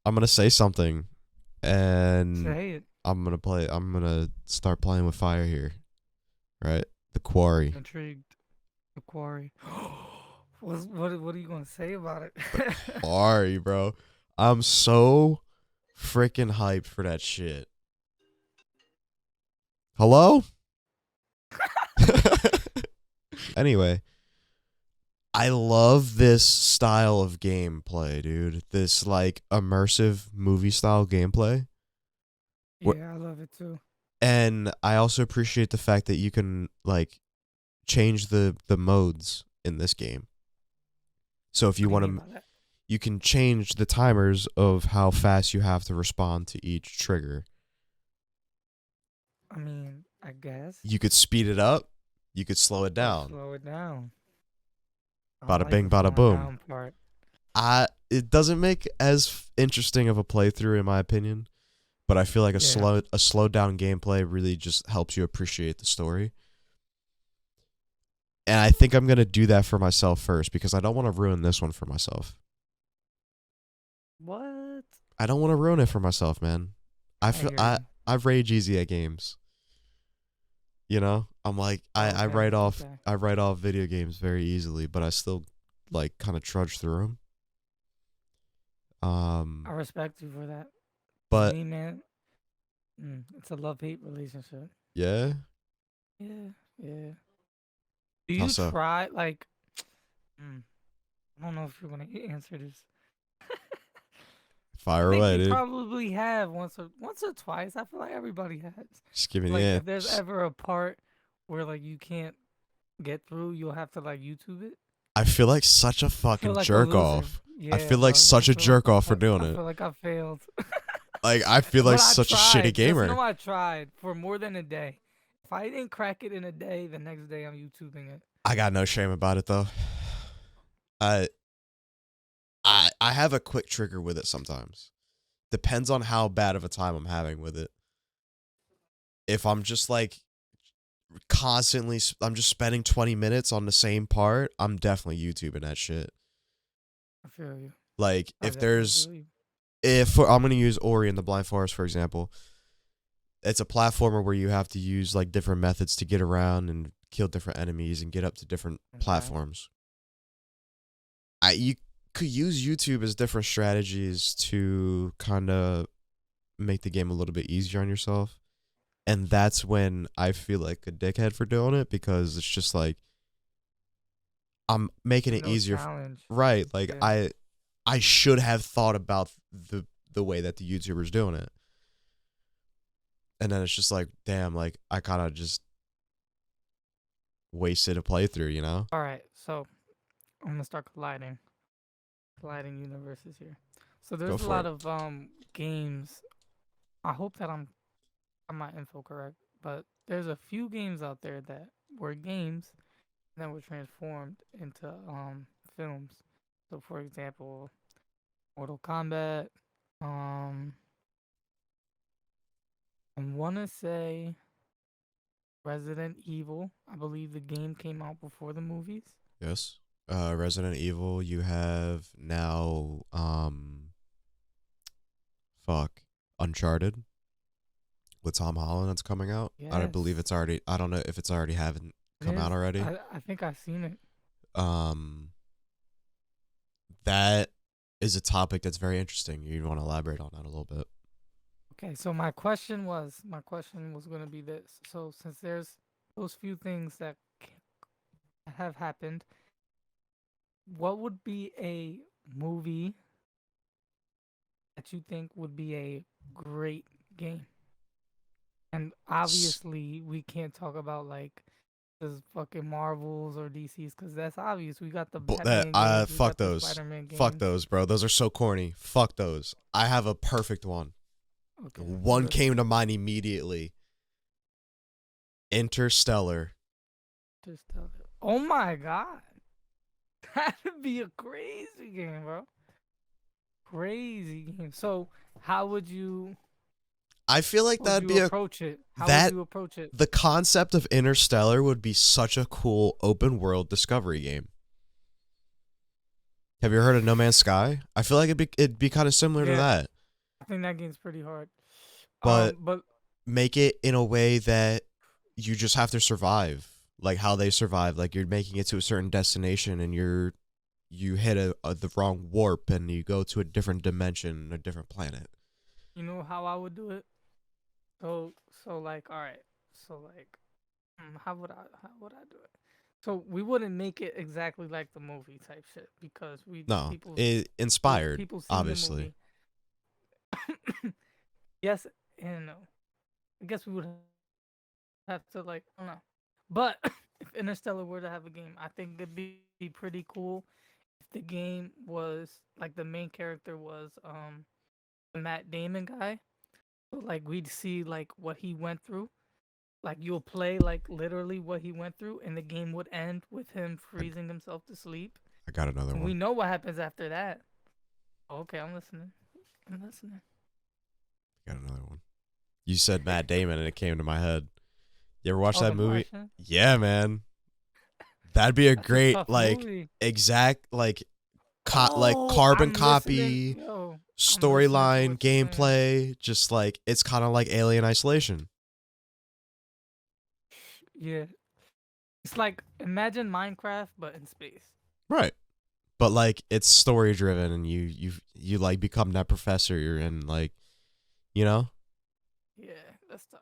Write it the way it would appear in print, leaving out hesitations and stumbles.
I'm gonna say something, and Say it. I'm gonna start playing with fire here, right? The Quarry. I'm intrigued. The Quarry. What are you gonna say about it? The Quarry, bro. I'm so freaking hyped for that shit. Hello? Anyway, I love this style of gameplay, dude. This like immersive movie style gameplay. Yeah, I love it too. And I also appreciate the fact that you can like change the modes in this game. So if you What do you want mean to, by that? you can change the timers of how fast you have to respond to each trigger. I mean, I guess. You could speed it up, you could slow it Or down. slow it down. I don't Bada like bing, the bada slowing boom. down part. It doesn't make as interesting of a playthrough in my opinion, but I feel like Yeah. a slowed down gameplay really just helps you appreciate the story. And I think I'm gonna do that for myself first because I don't want to ruin this one for myself. What? I don't want to ruin it for myself, man. I I feel hear you. I rage easy at games. You know, I'm like Okay. Okay. I write off video games very easily, but I still like kind of trudge through them. I respect you for that. Cause But me, man, it's a love-hate relationship. yeah, Yeah. Yeah. Do you also try like? Mm, I don't know if you're gonna answer this. I fire think away, you dude. probably have once or twice. I feel like everybody has. Just give me the Like if there's answers. ever a part where like you can't get through, you'll have to like YouTube it. I feel like such a I feel fucking like a jerk loser. off. I Yeah, feel like bro. such a jerk off for doing I it. feel like I failed. Like I feel like But I such a shitty tried. Just gamer. know I tried for more than a day. If I didn't crack it in a day, the next day I'm YouTubing it. I got no shame about it though. I I have a quick trigger with it sometimes. Depends on how bad of a time I'm having with it. If I'm just like constantly, I'm just spending 20 minutes on the same part, I'm definitely YouTubing that shit. I feel you. Like I if definitely there's, feel you. if I'm gonna use Ori and the Blind Forest for example, it's a platformer where you have to use like different methods to get around and kill different enemies and get up to different Okay. platforms. You could use YouTube as different strategies to kind of make the game a little bit easier on yourself. And that's when I feel like a dickhead for doing it because it's just like I'm making There's it no easier. challenge. Right. Like Yeah. I should have thought about the way that the YouTuber's doing it. And then it's just like, damn, like I kind of just wasted a playthrough, you know? All right. So I'm gonna start colliding universes here. So Go there's a for lot it. of games. I hope that I'm my info correct, but there's a few games out there that were games that were transformed into films. So for example, Mortal Kombat. Um, I wanna say Resident Evil. I believe the game came out before the movies. Yes. Resident Evil, you have now fuck Uncharted with Tom Holland that's coming out. I don't believe Yes, it's already. I don't know if it's already haven't it come out is. already. I think I've seen it. Um, that is a topic that's very interesting. You want to elaborate on that a little bit? Okay, so my question was gonna be this. So since there's those few things that have happened, what would be a movie that you think would be a great game? And obviously, we can't talk about like the fucking Marvels or DCs because that's obvious. We got the That Batman games, we fuck got the those, Spider-Man fuck games. those, bro. Those are so corny. Fuck those. I have a perfect one. Okay, One let's came hear to it. mind immediately. Interstellar. Just tell it. Oh my god, that'd be a crazy game, bro. Crazy game. So, how I feel like would that'd you be a approach it? How would that you approach it? the concept of Interstellar would be such a cool open world discovery game. Have you heard of No Man's Sky? I feel like it'd be kind of similar to Yeah, that. I think that game's pretty hard. but But make it in a way that you just have to survive, like how they survive. Like you're making it to a certain destination, and you hit the wrong warp, and you go to a different dimension, a different planet. you know how I would do it? So like, all right. So like, how would I do it? So we wouldn't make it exactly like the movie type shit because we No, people's it people inspired, people seen the obviously. movie. Yes and no. I guess we would have to like I don't know. But if Interstellar were to have a game, I think it'd be pretty cool if the game was like the main character was the Matt Damon guy. So like we'd see like what he went through. Like you'll play like literally what he went through and the game would end with him I, freezing himself to sleep. I got another And we one. know what happens after that. Okay, I'm listening. I'm listening. I got another one. You said Matt Damon, and it came to my head. You ever watch Oh, that The movie? Martian? Yeah, man. That'd be a That's a great tough like movie. exact like Oh, carbon I'm listening. copy Yo, I'm listening to storyline what you're saying. gameplay. Just like it's kind of like Alien Isolation. Yeah. It's like imagine Minecraft but in space. Right. But like it's story driven, and you like become that professor, you're in, like, you know? Yeah, that's tough.